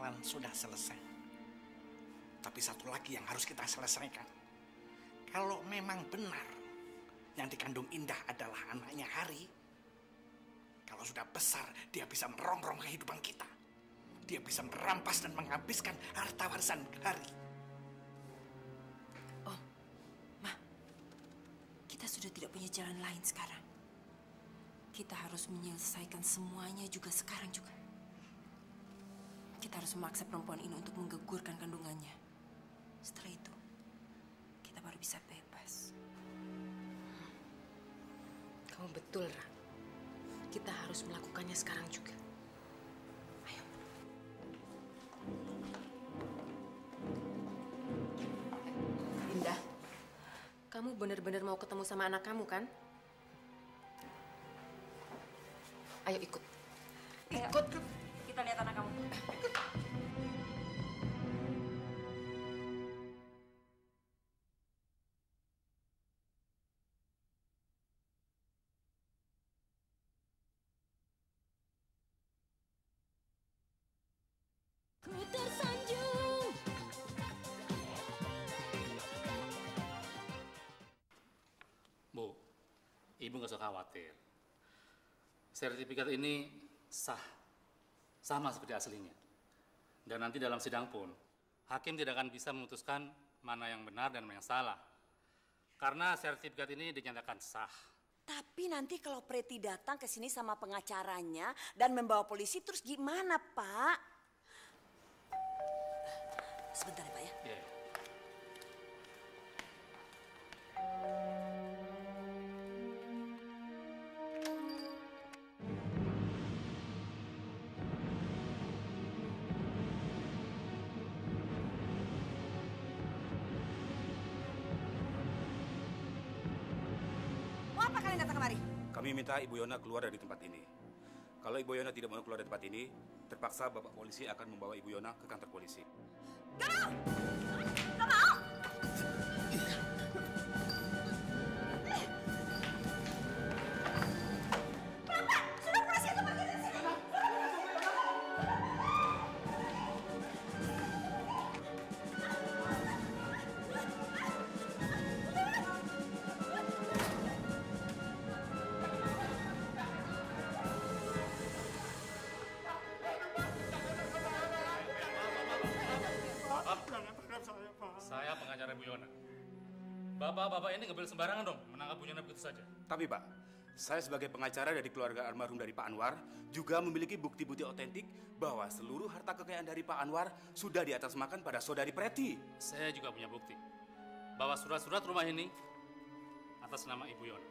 persoalan sudah selesai. Tapi satu lagi yang harus kita selesaikan. Kalau memang benar yang dikandung Indah adalah anaknya Hari, kalau sudah besar dia bisa merongrong kehidupan kita. Dia bisa merampas dan menghabiskan harta warisan Hari. Oh, Ma, kita sudah tidak punya jalan lain sekarang. Kita harus menyelesaikan semuanya juga sekarang juga. Kita harus memaksa perempuan ini untuk menggugurkan kandungannya. Setelah itu, kita baru bisa bebas. Kamu betul, Ra. Kita harus melakukannya sekarang juga. Ayo. Indah, kamu benar-benar mau ketemu sama anak kamu, kan? Ayo ikut. Ikut. Ayo, kita lihat anak kamu. Ku tersanjung. Bu, Ibu nggak usah khawatir. Sertifikat ini sah, sama seperti aslinya. Dan nanti dalam sidang pun, hakim tidak akan bisa memutuskan mana yang benar dan mana yang salah. Karena sertifikat ini dinyatakan sah. Tapi nanti kalau Preti datang ke sini sama pengacaranya dan membawa polisi, terus gimana, Pak? Sebentar ya, Pak ya. Iya. Mau apa kalian datang kemari? Kami minta Ibu Yona keluar dari tempat ini. Kalau Ibu Yona tidak mau keluar dari tempat ini, terpaksa Bapak polisi akan membawa Ibu Yona ke kantor polisi. Gak mau! Gak mau! Bapak, sudah polisi itu pergi dari sini! Saya pengacara Bu Yona. Bapak-bapak ini nggak boleh sembarangan dong menangkap Bu Yona begitu saja. Tapi Pak, saya sebagai pengacara dari keluarga almarhum dari Pak Anwar juga memiliki bukti-bukti otentik bahwa seluruh harta kekayaan dari Pak Anwar sudah diatasnamakan pada saudari Preti. Saya juga punya bukti bahwa surat-surat rumah ini atas nama Ibu Yona.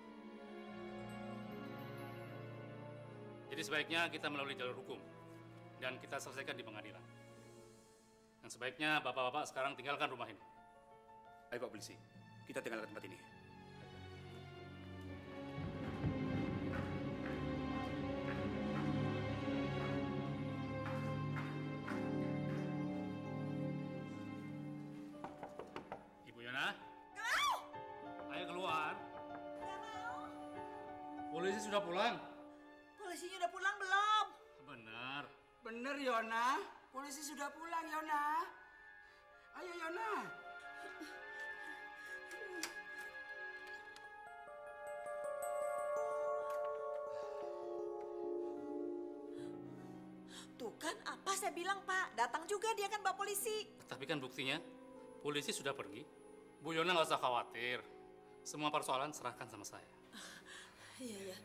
Jadi sebaiknya kita melalui jalur hukum dan kita selesaikan di pengadilan. Dan sebaiknya bapak-bapak sekarang tinggalkan rumah ini. Ayo Pak polisi, kita tinggalkan tempat ini. Ibu Yona? Ayo keluar. Polisi sudah pulang. Polisinya udah pulang belum? Benar. Bener, Yona. Polisi sudah pulang, Yona. Ayo, Yona. Tuh kan apa saya bilang, Pak. Datang juga dia kan bawa polisi. Tapi kan buktinya, polisi sudah pergi. Bu Yona nggak usah khawatir. Semua persoalan serahkan sama saya. Iya, iya.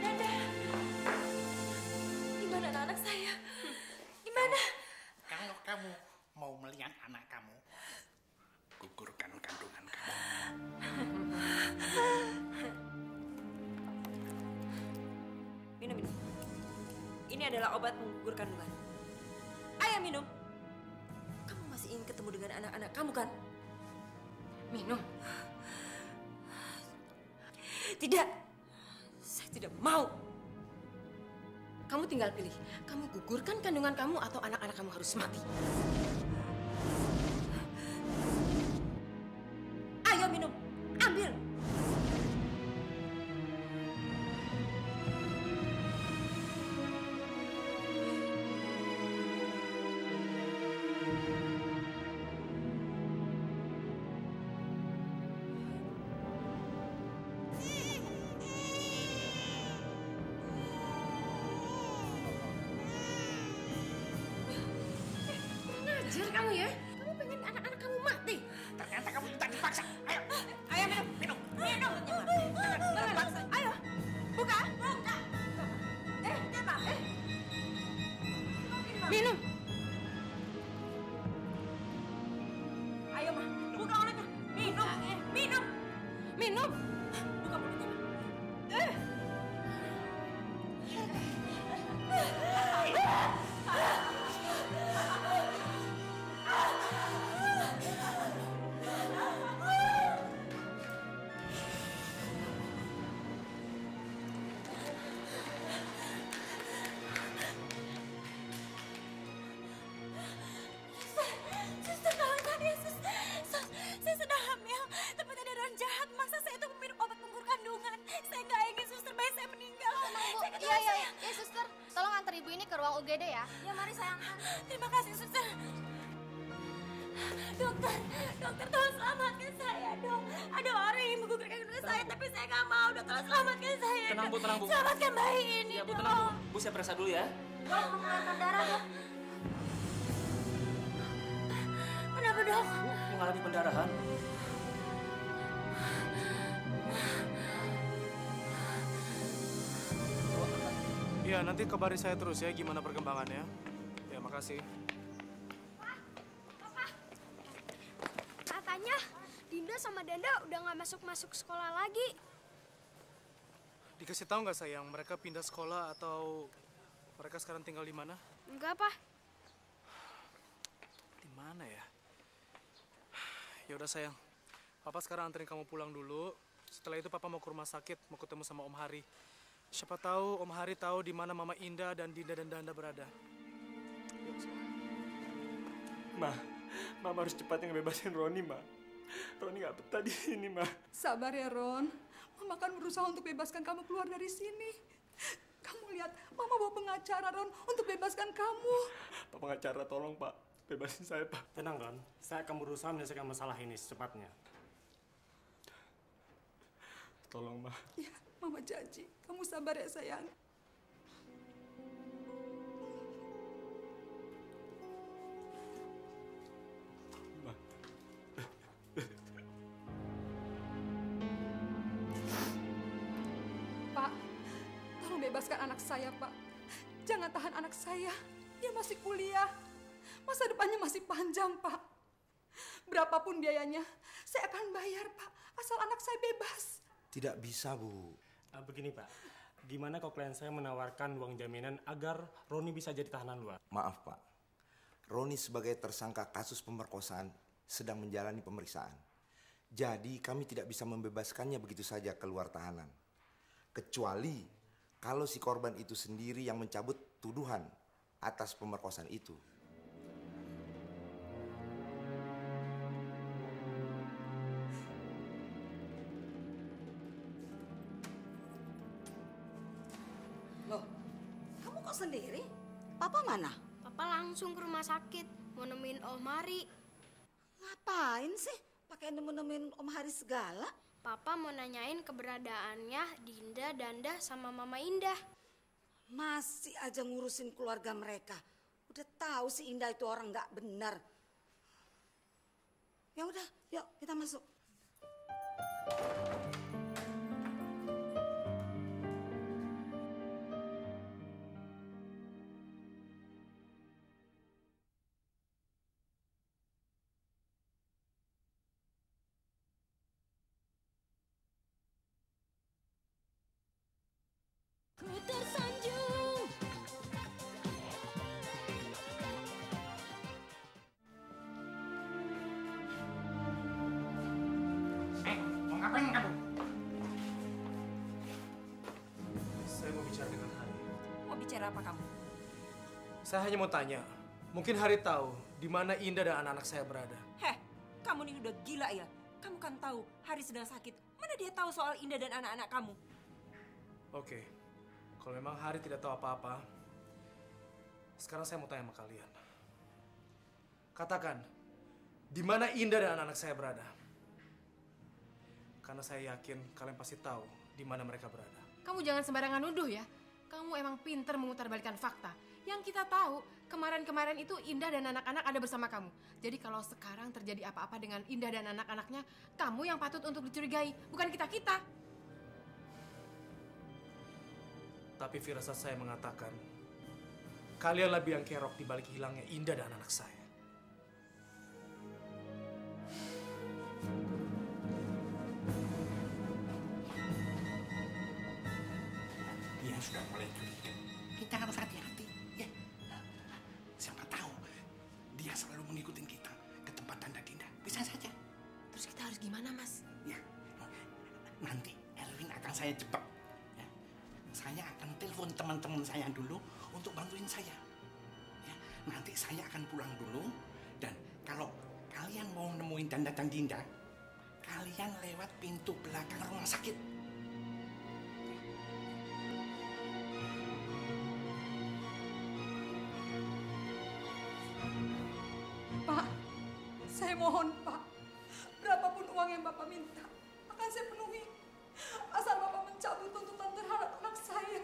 Nanda, gimana anak saya? Gimana? Kalau kamu mau melihat anak kamu, gugurkan kandungan kamu. Minum ini. Ini adalah obat menggugur kandungan. Ayo minum. Kamu masih ingin ketemu dengan anak-anak kamu kan? Minum. Tidak. Saya tidak mau. Kamu tinggal pilih. Kamu gugurkan kandungan kamu atau anak-anak kamu harus mati. Ayo minum. Ambil. Ternyata kamu tidak dipaksa. Ayo. Ayo minum. Minum. Jangan paksa. Ayo. Buka. Coba. Minum. Ayo, Ma. Buka mulutnya. Minum. Minum. Buka mulutnya, Ma. Suster, tolong saya, suster. Saya sedang hamil, tapi ada orang jahat maksa saya untuk meminum obat pengukur kandungan. Saya nggak ingin suster bayi saya meninggal. Iya, suster. Tolong antar ibu ini ke ruang UGD ya. Ya, mari saya angkat. Terima kasih, suster. Dokter, tolong selamatkan saya, dok. Ada orang yang menggugurkan kandungan saya, tapi saya nggak mau. Dok, tolong selamatkan saya. Tenang, Bu, tenang, Bu. Selamatkan bayi ini, Ya, Bu, dok. tenang, Bu. Bu, saya periksa dulu ya. Dok, mengeluarkan darah, dok. Kenapa, dok? Bu, mengalami pendarahan. Iya, nanti kabari saya terus ya gimana perkembangannya. Ya, makasih. Katanya Dinda sama Danda udah nggak masuk sekolah lagi. Dikasih tahu nggak sayang, mereka pindah sekolah atau mereka sekarang tinggal di mana? Enggak, Pak. Di mana ya? Ya udah sayang, Papa sekarang anterin kamu pulang dulu. Setelah itu Papa mau ke rumah sakit, mau ketemu sama Om Hari. Siapa tahu Om Hari tahu di mana Mama Indah dan Dinda dan Danda berada. Yuk, sayang. Mama harus cepatnya ngebebasin Roni, Ma. Roni nggak betah di sini, Ma. Sabar ya, Ron. Mama kan berusaha untuk bebaskan kamu keluar dari sini. Kamu lihat, Mama bawa pengacara, Ron, untuk bebaskan kamu. Pak pengacara, tolong, Pak. Bebasin saya, Pak. Tenang, Ron. Saya akan berusaha menyelesaikan masalah ini secepatnya. Tolong, Ma. Ya, Mama janji. Kamu sabar ya, sayang. Ma. Pak, tolong bebaskan anak saya, Pak. Jangan tahan anak saya. Dia masih kuliah. Masa depannya masih panjang, Pak. Berapapun biayanya, saya akan bayar, Pak. Asal anak saya bebas. Tidak bisa, Bu. Begini, Pak. Gimana kalau klien saya menawarkan uang jaminan agar Roni bisa jadi tahanan luar? Maaf, Pak. Roni sebagai tersangka kasus pemerkosaan sedang menjalani pemeriksaan. Jadi kami tidak bisa membebaskannya begitu saja keluar tahanan. Kecuali kalau si korban itu sendiri yang mencabut tuduhan atas pemerkosaan itu. Loh, kamu kok sendiri? Papa mana? Papa langsung ke rumah sakit mau nemuin Om Hari. Ngapain sih? Pakai nemuin Om Hari segala? Papa mau nanyain keberadaannya Dinda, Danda, sama Mama Indah. Masih aja ngurusin keluarga mereka. Udah tahu si Indah itu orang nggak benar. Ya udah, yuk kita masuk. Ku tersanjung. Mau ngapain kamu? Saya mau bicara dengan Hari. Mau bicara apa kamu? Saya hanya mau tanya, mungkin Hari tahu di mana Indah dan anak-anak saya berada. Heh, kamu ini udah gila ya? Kamu kan tahu Hari sedang sakit. Mana dia tahu soal Indah dan anak-anak kamu? Oke, kalau memang Hari tidak tahu apa-apa, sekarang saya mau tanya sama kalian. Katakan, di mana Indah dan anak-anak saya berada? Karena saya yakin kalian pasti tahu di mana mereka berada. Kamu jangan sembarangan nuduh ya. Kamu emang pinter memutarbalikkan fakta. Yang kita tahu, kemarin-kemarin itu Indah dan anak-anak ada bersama kamu. Jadi kalau sekarang terjadi apa-apa dengan Indah dan anak-anaknya, kamu yang patut untuk dicurigai, bukan kita-kita. Tapi firasat saya mengatakan, kalianlah biang kerok di balik hilangnya Indah dan anak saya. Dia sudah mulai curiga. Kita harus hati-hati, ya. Siapa tahu dia selalu mengikuti kita ke tempat tanda Dinda. Bisa saja. Terus kita harus gimana, Mas? Ya, nanti Erwin akan saya jebak. Ya. Saya akan telepon teman-teman saya dulu untuk bantuin saya. Ya. Nanti saya akan pulang dulu dan kalau kalian mau nemuin Danda dan Dinda, kalian lewat pintu belakang rumah sakit. Pak, saya mohon Pak, berapapun uang yang Bapak minta akan saya penuhi, asal Bapak mencabut tuntutan terhadap anak saya.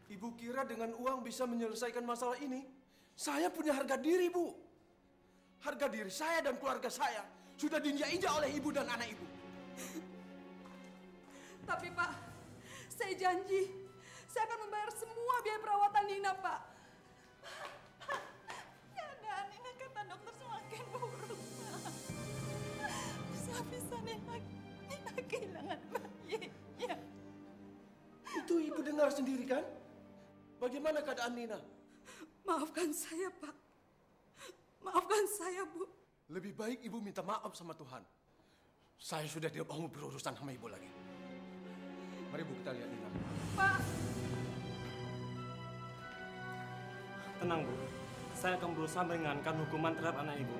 Ibu kira dengan uang bisa menyelesaikan masalah ini? Saya punya harga diri, Bu. Harga diri saya dan keluarga saya sudah diinjak-injak oleh ibu dan anak ibu. Tapi Pak, saya janji, saya akan membayar semua biaya perawatan Nina, Pak. Keadaan Nina kata dokter semakin buruk, Pak. Bisa-bisa Nina kehilangan bayinya. Itu ibu dengar sendiri kan? Bagaimana keadaan Nina? Maafkan saya, Pak. Maafkan saya, Bu. Lebih baik ibu minta maaf sama Tuhan. Saya sudah tidak mau berurusan sama ibu lagi. Mari Bu, kita lihat Nina. Pak. Tenang Bu, saya akan berusaha meringankan hukuman terhadap anak ibu.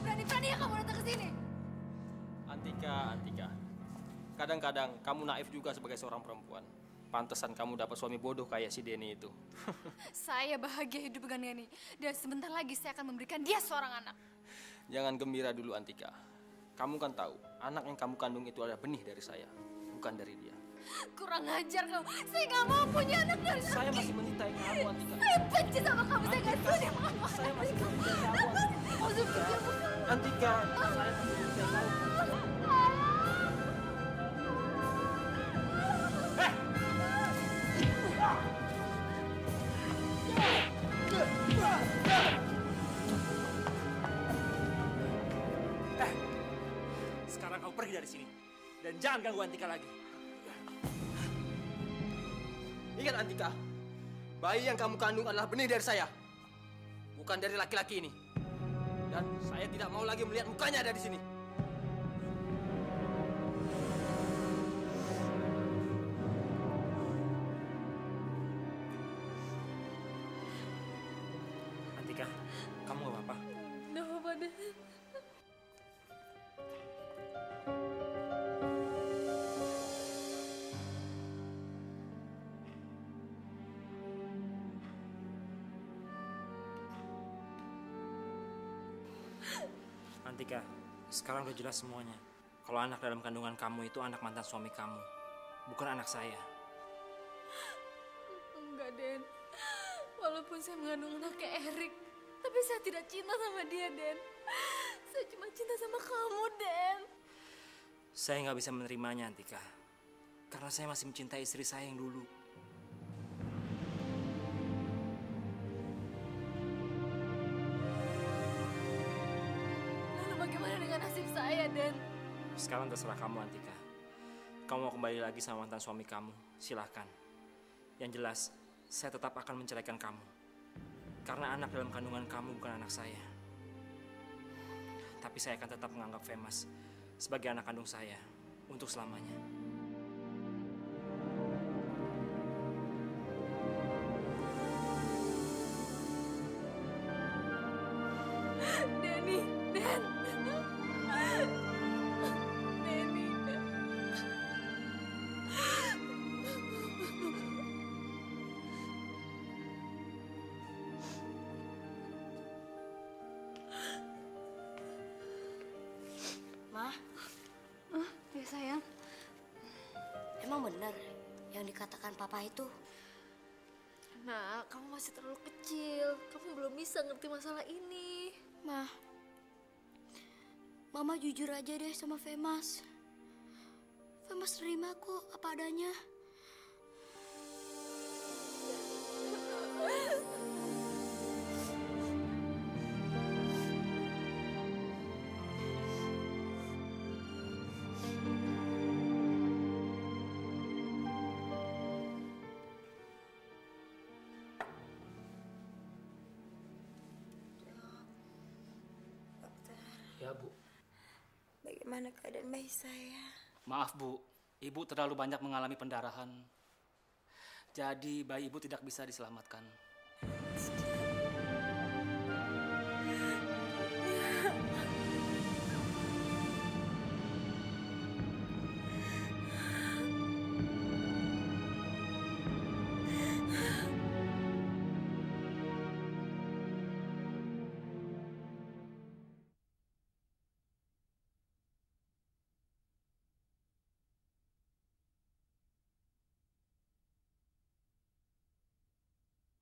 Berani-beraninya kamu datang ke sini. Antika. Kadang-kadang kamu naif juga sebagai seorang perempuan. Pantesan kamu dapat suami bodoh kayak si Denny itu. Saya bahagia hidup dengan Denny. Dan sebentar lagi saya akan memberikan dia seorang anak. Jangan gembira dulu, Antika. Kamu kan tahu, anak yang kamu kandung itu adalah benih dari saya, bukan dari dia. Kurang ajar kamu. Saya nggak mau punya anak dari Saya masih mencintai kamu, Antika. Saya benci sama kamu. Saya nggak sudi sama kamu. Saya masih mencintai kamu, Antika. Saya masih mencintai kamu. Sekarang kamu pergi dari sini dan jangan ganggu Antika lagi. Ingat Antika, bayi yang kamu kandung adalah benih dari saya, bukan dari laki-laki ini. Dan saya tidak mau lagi melihat mukanya ada di sini. Antika, kamu gak apa-apa? Nggak apa-apa deh. Antika, sekarang udah jelas semuanya. Kalau anak dalam kandungan kamu itu anak mantan suami kamu, bukan anak saya. Enggak, Den. Walaupun saya mengandung anaknya Erik, tapi saya tidak cinta sama dia, Den. Saya cuma cinta sama kamu, Den. Saya nggak bisa menerimanya, Antika. Karena saya masih mencintai istri saya yang dulu. Lalu bagaimana dengan nasib saya, Den? Sekarang terserah kamu, Antika. Kamu mau kembali lagi sama mantan suami kamu, silakan. Yang jelas, saya tetap akan menceraikan kamu. Karena anak dalam kandungan kamu bukan anak saya. Tapi saya akan tetap menganggap Femas sebagai anak kandung saya untuk selamanya. benar yang dikatakan papa itu? Nah, kamu masih terlalu kecil. Kamu belum bisa ngerti masalah ini. Mama jujur aja deh sama Femas. Femas terima kok apa adanya. Ya, Bu. Bagaimana keadaan bayi saya? Maaf, Bu. Ibu terlalu banyak mengalami pendarahan. Jadi bayi Ibu tidak bisa diselamatkan.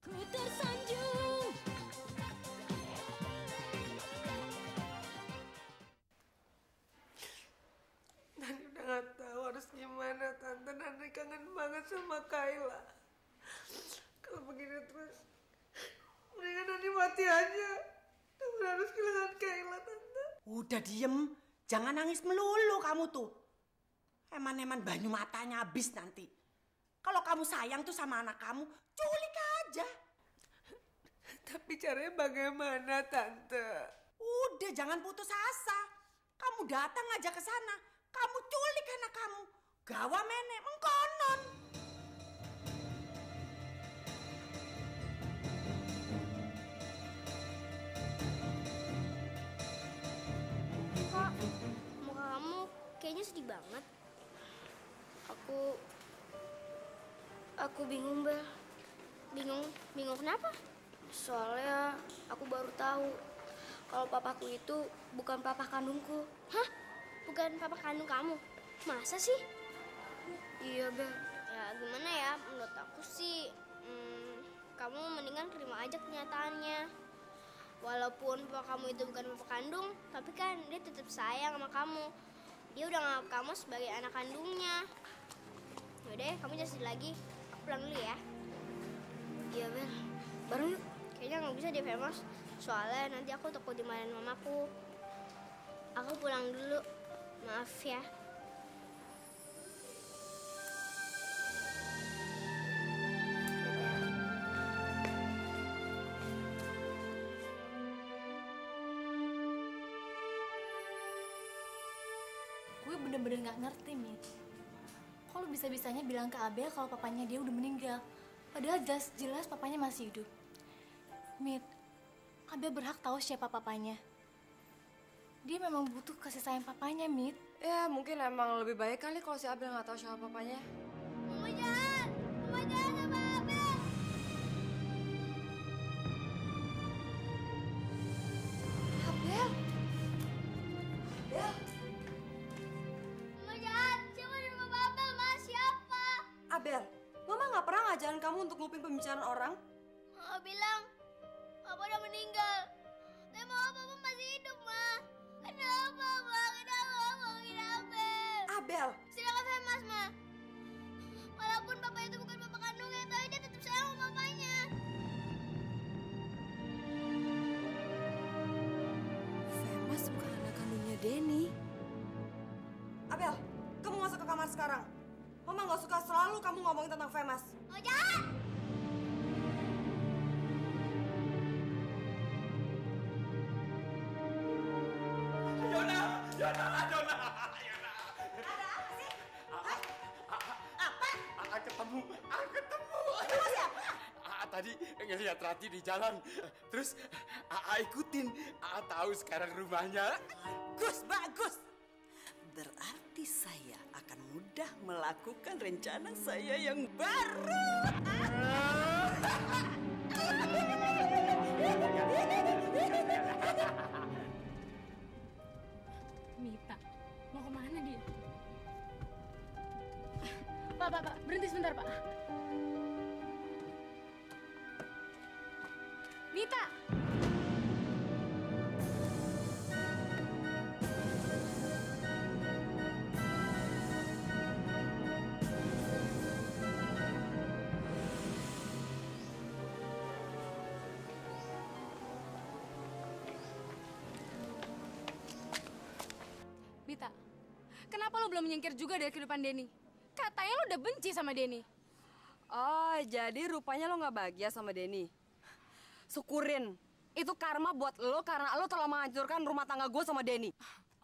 Ku tersanjung. Nani udah gak tahu harus gimana, Tante. Nani kangen banget sama Kayla. Kalau begini terus, mendingan Nani mati aja. Nani harus kehilangan Kayla, Tante. Udah diem, jangan nangis melulu kamu tuh. Eman-eman banyu matanya habis nanti. Kalau kamu sayang tuh sama anak kamu, culik aja. Tapi caranya bagaimana, Tante? Udah jangan putus asa. Kamu datang aja ke sana. Kamu culik anak kamu. Gawa mene mengkonon. Kak, muka kamu kayaknya sedih banget. Aku bingung, Bel. Bingung kenapa? Soalnya aku baru tahu kalau papaku itu bukan papa kandungku. Hah? Bukan papa kandung kamu? Masa sih? Iya, Bel. Ya gimana ya, menurut aku sih kamu mendingan terima aja kenyataannya. Walaupun papa kamu itu bukan papa kandung, tapi kan dia tetap sayang sama kamu. Dia udah nganggap kamu sebagai anak kandungnya. Yaudah, kamu jangan sedih lagi. Aku pulang dulu ya. Iya, Bel. Bareng yuk. Kayaknya nggak bisa deh, Femas. Soalnya nanti aku takut dimarahin mamaku. Aku pulang dulu. Maaf ya. Gue bener-bener gak ngerti, Mit. Kok lu bisa-bisanya bilang ke Abel kalau papanya dia udah meninggal? Padahal jelas papanya masih hidup. Mit, Abel berhak tahu siapa papanya. Dia memang butuh kasih sayang papanya, Mit. Ya, mungkin emang lebih baik kali kalau si Abel nggak tahu siapa papanya. Mama jahat sama Abel. Abel? Mama jahat, siapa di rumah Abel, Ma? Siapa? Abel, Mama nggak pernah ngajarin kamu untuk nguping pembicaraan orang? Mama bilang, Papa udah meninggal. Tapi Papa masih hidup, Ma. Kenapa, Ma? Kenapa ngomongin Abel? Abel! Silakan Femas, Ma. Walaupun Papa itu bukan Papa kandungnya, tapi dia tetap sayang sama papanya. Femas bukan anak kandungnya Denny. Abel, kamu masuk ke kamar sekarang. Mama nggak suka selalu kamu ngomongin tentang Femas. Oh, jahat! Yona! Ada apa sih? Apa? Ketemu. Ketemu siapa? Tadi ngeliat Rati di jalan. Terus ikutin. Tahu sekarang rumahnya. Bagus. Berarti saya akan mudah melakukan rencana saya yang baru. Mita, mau kemana dia? Pak, berhenti sebentar, Pak. Mita! Mita, kenapa lo belum menyingkir juga dari kehidupan Denny? Katanya lo udah benci sama Denny. Oh, jadi rupanya lo nggak bahagia sama Denny. Syukurin. Itu karma buat lo karena lo telah menghancurkan rumah tangga gue sama Denny.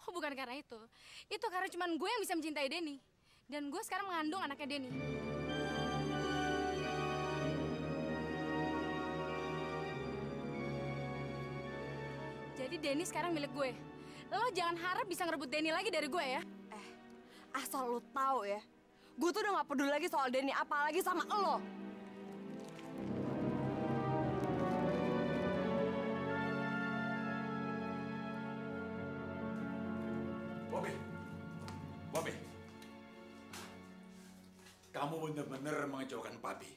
Oh, bukan karena itu. Itu karena cuma gue yang bisa mencintai Denny. Dan gue sekarang mengandung anaknya Denny. Jadi Denny sekarang milik gue. Lo jangan harap bisa ngerebut Denny lagi dari gue ya. Asal lo tahu ya, gue tuh udah gak peduli lagi soal Denny, apalagi sama lo. Bobby, kamu benar-benar mengecewakan Papi.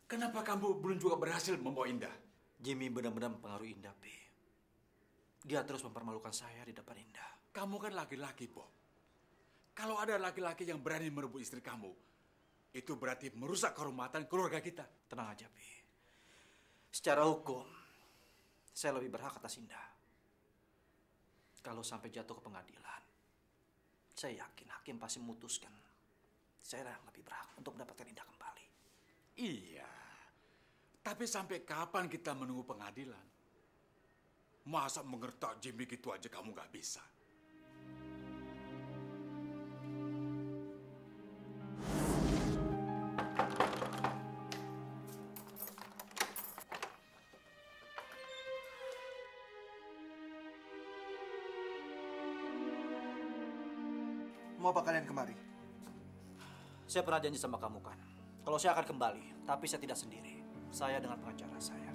Kenapa kamu belum juga berhasil membawa Indah? Jimmy benar-benar mempengaruhi Indah, Pi. Dia terus mempermalukan saya di depan Indah. Kamu kan laki-laki, Bob. Kalau ada laki-laki yang berani merebut istri kamu, itu berarti merusak kehormatan keluarga kita. Tenang aja, Pi. Secara hukum, saya lebih berhak atas Indah. Kalau sampai jatuh ke pengadilan, saya yakin hakim pasti memutuskan saya lebih berhak untuk mendapatkan Indah kembali. Iya, tapi sampai kapan kita menunggu pengadilan? Masa mengertak Jimmy gitu aja kamu nggak bisa? Mau apa kalian kemari? Saya pernah janji sama kamu kan, kalau saya akan kembali, tapi saya tidak sendiri. Saya dengan pengacara saya.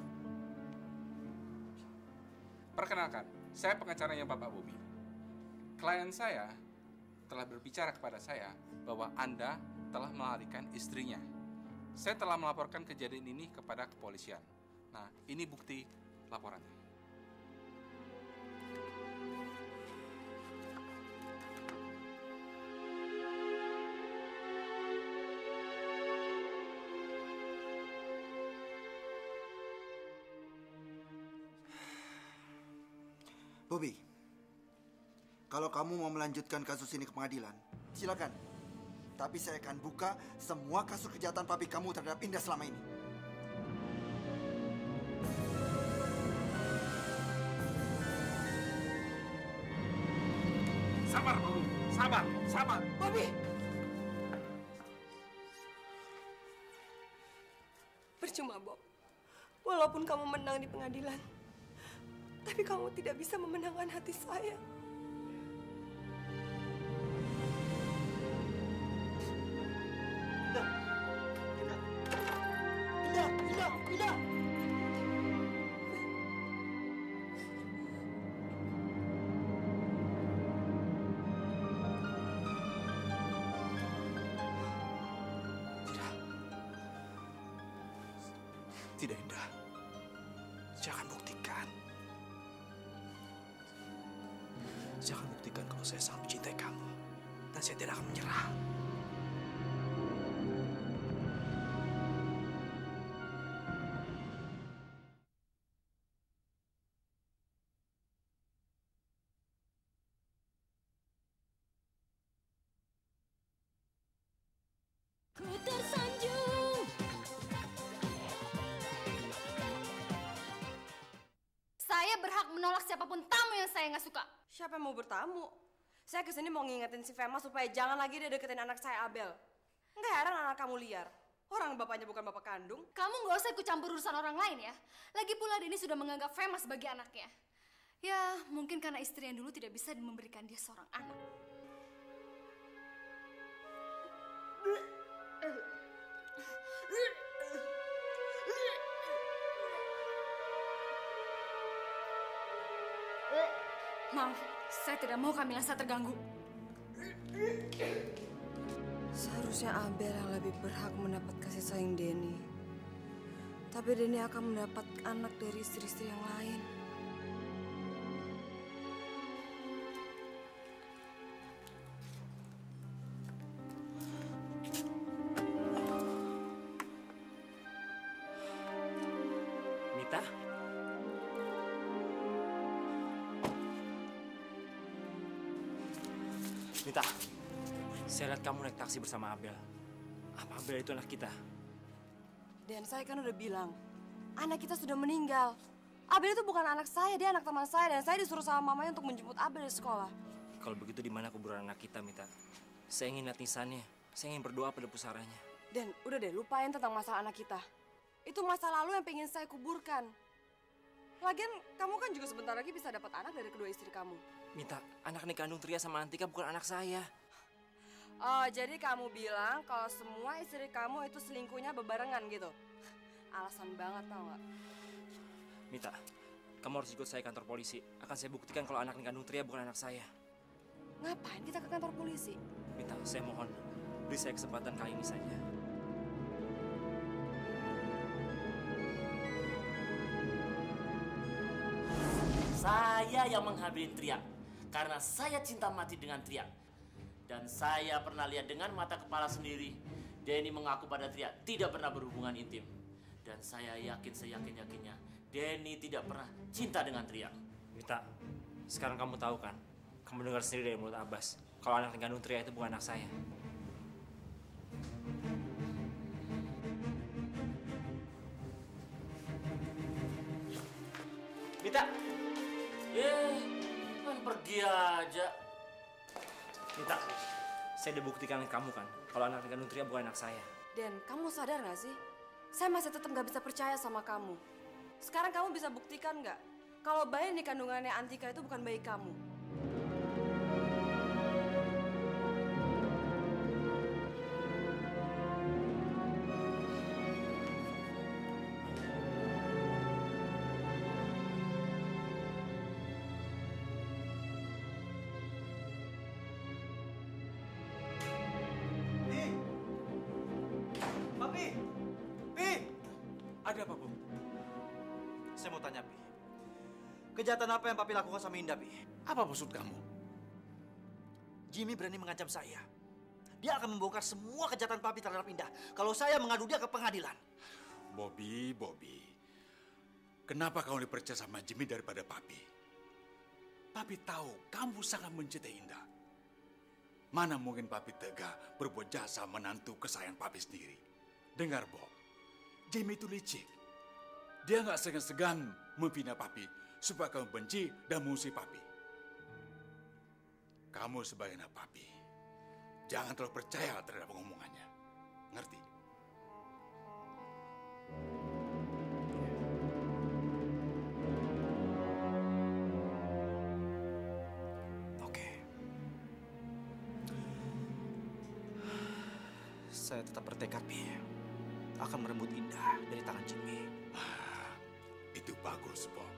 Perkenalkan, saya pengacaranya Bapak Bobby. Klien saya telah berbicara kepada saya bahwa Anda telah melarikan istrinya. Saya telah melaporkan kejadian ini kepada kepolisian. Nah, ini bukti laporannya. Bobby, kalau kamu mau melanjutkan kasus ini ke pengadilan, silakan. Tapi saya akan buka semua kasus kejahatan papi kamu terhadap Indah selama ini. Sabar, Bobby. Sabar. Bobby! Percuma, Bob. Walaupun kamu menang di pengadilan, tapi kamu tidak bisa memenangkan hati saya. Indah! Tidak, Indah. Saya akan buktikan. Saya akan buktikan kalau saya sangat mencintai kamu. Dan saya tidak akan menyerah. Ku tersanjung. Saya berhak menolak siapapun tamu yang saya nggak suka. Siapa yang mau bertamu? Saya kesini mau ngingetin si Fema supaya jangan lagi dia deketin anak saya, Abel. Nggak heran anak kamu liar. Orang bapaknya bukan bapak kandung. Kamu nggak usah ikut campur urusan orang lain ya. Lagi pula Denny sudah menganggap Fema sebagai anaknya. Ya, mungkin karena istri yang dulu tidak bisa memberikan dia seorang anak. Maaf, saya tidak mau Kamila saya terganggu. Seharusnya Abel yang lebih berhak mendapat kasih sayang Denny. Tapi Denny akan mendapat anak dari istri-istri yang lain. Mita? Mita, saya lihat kamu naik taksi bersama Abel. Apa Abel itu anak kita? Dan saya kan udah bilang, anak kita sudah meninggal. Abel itu bukan anak saya, dia anak teman saya. Dan saya disuruh sama mamanya untuk menjemput Abel di sekolah. Kalau begitu di mana kuburan anak kita, Mita? Saya ingin lihat nisannya. Saya ingin berdoa pada pusaranya. Dan udah deh, lupain tentang masalah anak kita. Itu masa lalu yang pengen saya kuburkan. Lagian, kamu kan juga sebentar lagi bisa dapat anak dari kedua istri kamu. Mita, anak nih kandung Tria sama Antika bukan anak saya. Oh, jadi kamu bilang kalau semua istri kamu itu selingkuhnya bebarengan gitu? Alasan banget, tau gak? Mita, kamu harus ikut saya kantor polisi. Akan saya buktikan kalau anak nih kandung Tria bukan anak saya. Ngapain kita ke kantor polisi? Mita, saya mohon, beri saya kesempatan kali ini saja. Saya yang menghamili Tria karena saya cinta mati dengan Tria. Dan saya pernah lihat dengan mata kepala sendiri Denny mengaku pada Tria tidak pernah berhubungan intim. Dan saya yakin seyakin-yakinnya Denny tidak pernah cinta dengan Tria. Mita, sekarang kamu tahu kan? Kamu dengar sendiri dari mulut Abbas kalau anak kandung Tria itu bukan anak saya. Mita, kan pergi aja. Mita, saya udah buktikan ke kamu kan kalau anak kandung Tria bukan anak saya. Dan kamu sadar gak sih? Saya masih tetap gak bisa percaya sama kamu. Sekarang kamu bisa buktikan gak kalau bayi di kandungannya Antika itu bukan bayi kamu? Ada apa, Bu? Saya mau tanya, Pi. Kejahatan apa yang Papi lakukan sama Indah, Pi? Apa maksud kamu? Jimmy berani mengancam saya. Dia akan membongkar semua kejahatan Papi terhadap Indah kalau saya mengadu dia ke pengadilan. Bobby. Kenapa kamu dipercaya sama Jimmy daripada Papi? Papi tahu kamu sangat mencintai Indah. Mana mungkin Papi tega berbuat jasa menantu kesayangan Papi sendiri. Dengar, Bob. Jimmy itu licik. Dia nggak segan-segan memfitnah Papi supaya kamu benci dan musuhi Papi. Kamu sebagai anak Papi, jangan terlalu percaya terhadap omongannya. Ngerti? Oke. Saya tetap bertekad, Pi. Akan merebut Indah dari tangan Jimmy. Itu bagus, Bob.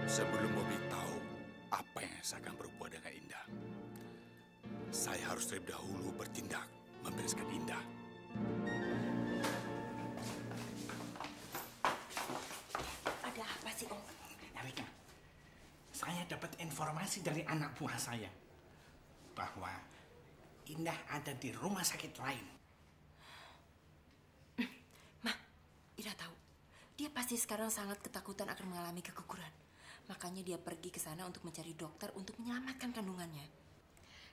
Sebelum Bobby tahu apa yang saya akan berbuat dengan Indah, saya harus terlebih dahulu bertindak membereskan Indah. Ada apa sih, Om? Erika, saya dapat informasi dari anak buah saya bahwa Indah ada di rumah sakit lain. Ida tahu, dia pasti sekarang sangat ketakutan akan mengalami keguguran. Makanya dia pergi ke sana untuk mencari dokter untuk menyelamatkan kandungannya.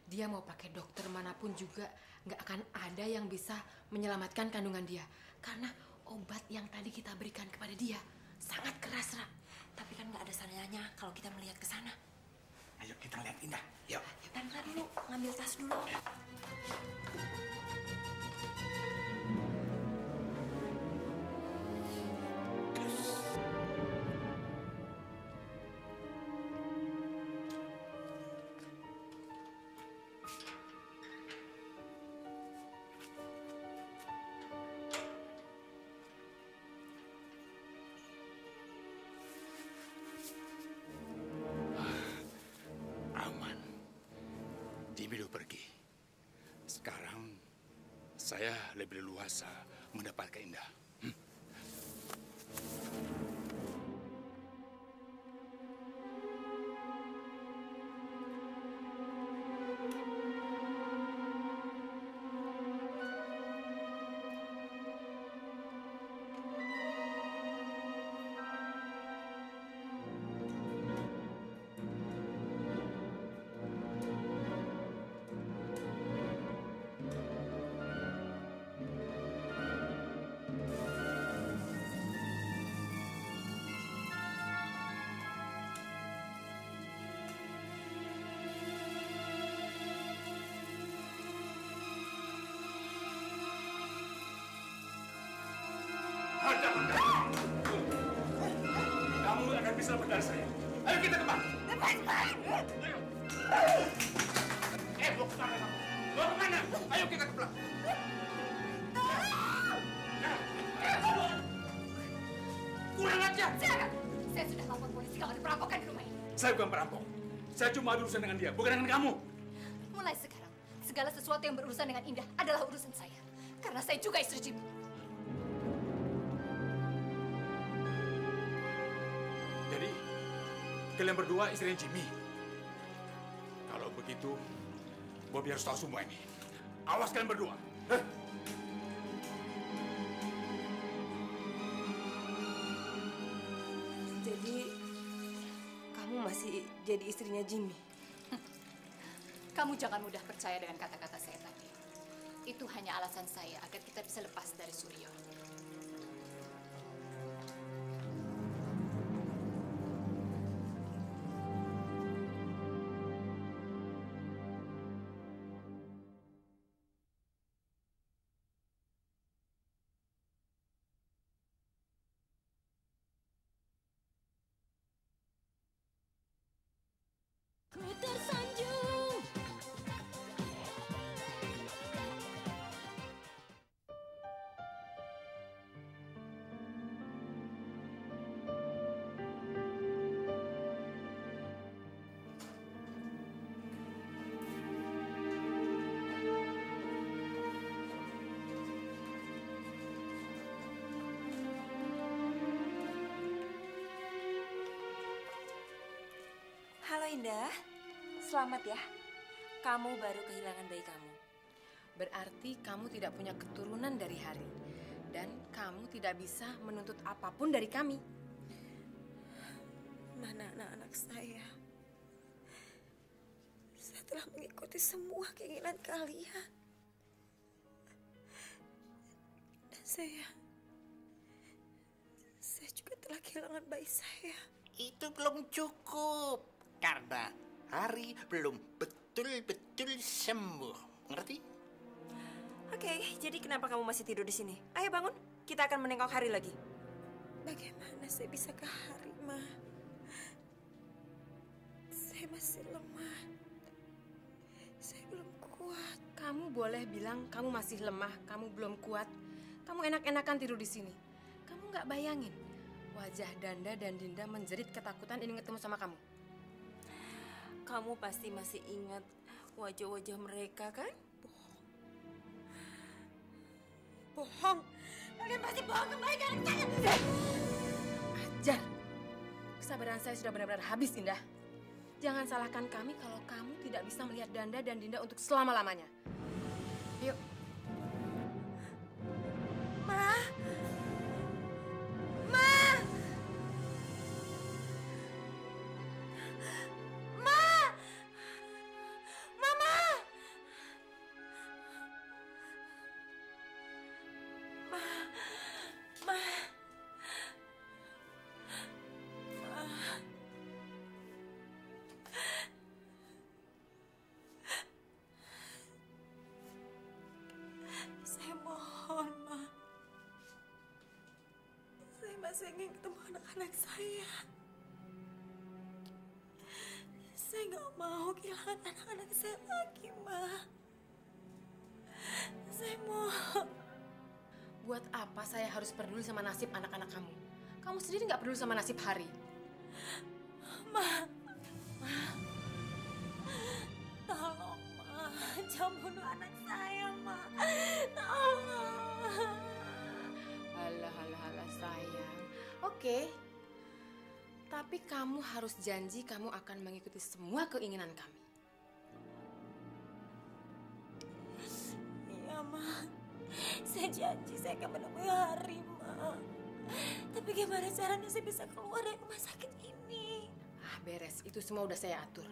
Dia mau pakai dokter manapun juga nggak akan ada yang bisa menyelamatkan kandungan dia. Karena obat yang tadi kita berikan kepada dia sangat keras, Ra. Tapi kan nggak ada salahnya kalau kita melihat ke sana. Ayo kita lihat Indah, yuk. Bentar dulu, ngambil tas dulu. Jimmy udah pergi. Sekarang saya lebih leluasa mendapatkan Indah. Kamu akan bisa lepas dari saya. Ayo kita kemana? Ayo. Mau kemana kamu? Mau kemana? Ayo kita ke belakang. Kurang ajar. Silakan. Saya sudah lapor polisi kalau ada perampokan di rumah ini. Saya bukan perampok. Saya cuma ada urusan dengan dia, bukan dengan kamu. Mulai sekarang, segala sesuatu yang berurusan dengan Indah adalah urusan saya. Karena saya juga istri Jimmy. Jadi, kalian berdua istrinya Jimmy. Kalau begitu, Bobby harus tahu semua ini. Awas kalian berdua. Jadi, kamu masih jadi istrinya Jimmy? Kamu jangan mudah percaya dengan kata-kata saya tadi. Itu hanya alasan saya agar kita bisa lepas dari Suryo. Ku tersanjung. Halo Indah, selamat ya. Kamu baru kehilangan bayi kamu. Berarti kamu tidak punya keturunan dari Hari. Dan kamu tidak bisa menuntut apapun dari kami. Mana anak-anak saya? Saya telah mengikuti semua keinginan kalian. Dan saya juga telah kehilangan bayi saya. Itu belum cukup. Karena Hari belum betul-betul sembuh. Ngerti? Oke, jadi kenapa kamu masih tidur di sini? Ayo bangun, kita akan menengok Hari lagi. Bagaimana saya bisa ke Hari, Ma? Saya masih lemah. Saya belum kuat. Kamu boleh bilang kamu masih lemah, kamu belum kuat. Kamu enak-enakan tidur di sini. Kamu nggak bayangin wajah Danda dan Dinda menjerit ketakutan ingin ketemu sama kamu. Kamu pasti masih ingat wajah-wajah mereka, kan? Bohong. Kalian pasti bohong kembali ke anak saya. Ajar. Kesabaran saya sudah benar-benar habis, Indah. Jangan salahkan kami kalau kamu tidak bisa melihat Danda dan Dinda untuk selama-lamanya. Yuk. Ma. Ma. Ma. Mama. Ma. Ma. Saya mohon, Ma. Saya masih ingin ketemu anak-anak saya. Saya nggak mau kehilangan anak-anak saya lagi, Ma. Saya mohon. Buat apa saya harus peduli sama nasib anak-anak kamu? Kamu sendiri nggak peduli sama nasib Hari. Ma. Ma. Tolong, Ma. membunuh anak saya, Ma. Tolong. Halah sayang. Oke. Tapi kamu harus janji kamu akan mengikuti semua keinginan kami. Iya, Ma. Saya janji saya akan menemui Hari, Ma. Tapi gimana caranya saya bisa keluar dari rumah sakit ini? Beres. Itu semua udah saya atur.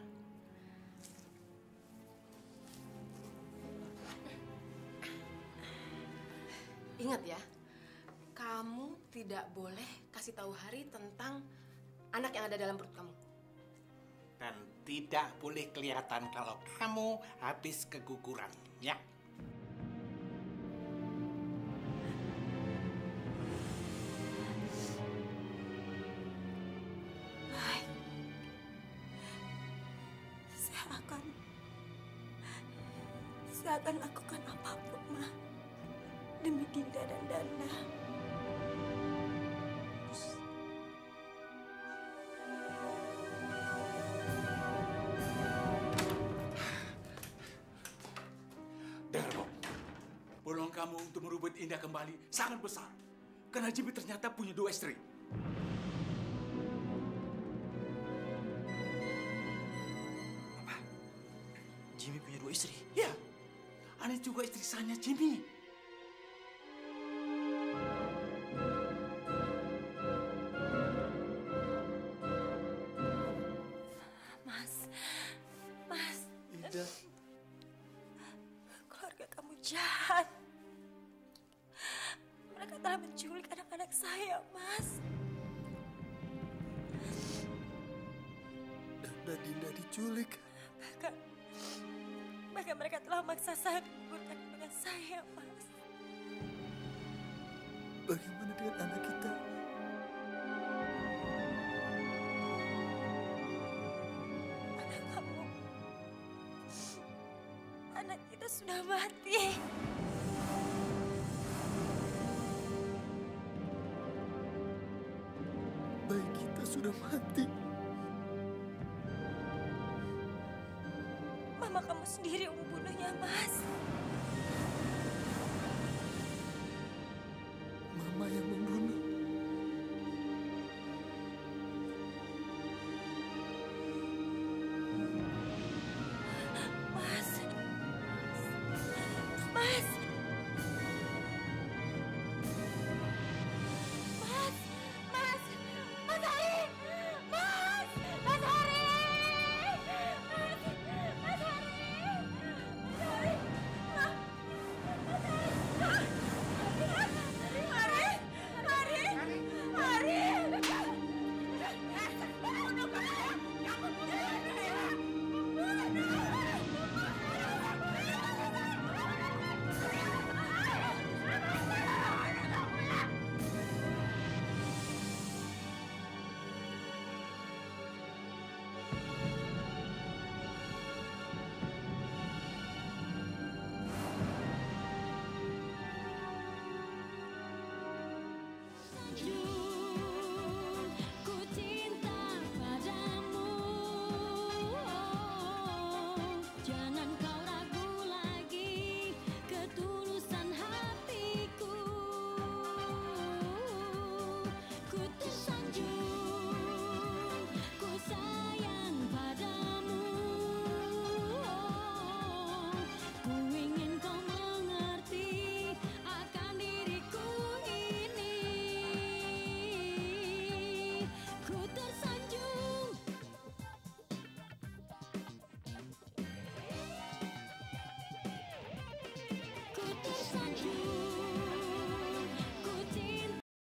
Ingat ya, kamu tidak boleh kasih tahu Hari tentang anak yang ada dalam perut kamu. Dan tidak boleh kelihatan kalau kamu habis keguguran, ya. Baik. Saya akan lakukan apapun, Ma. Demi Dinda dan Danda. Darmo, peluang kamu untuk merubah Indah kembali sangat besar. Karena Jimmy ternyata punya 2 istri. Apa? Jimmy punya 2 istri? Ya, ada juga istri saya Jimmy. Mas. Indah. Keluarga kamu jahat. Mereka telah menculik anak-anak saya, Mas. Dan Dinda diculik. Bahkan mereka telah memaksa saya menggugurkan dengan saya, Mas. Bagaimana dengan anak kita? Anak kamu. Anak kita sudah mati. Bayi kita sudah mati. Mama kamu sendiri yang membunuhnya, Mas. Mama yang membunuh.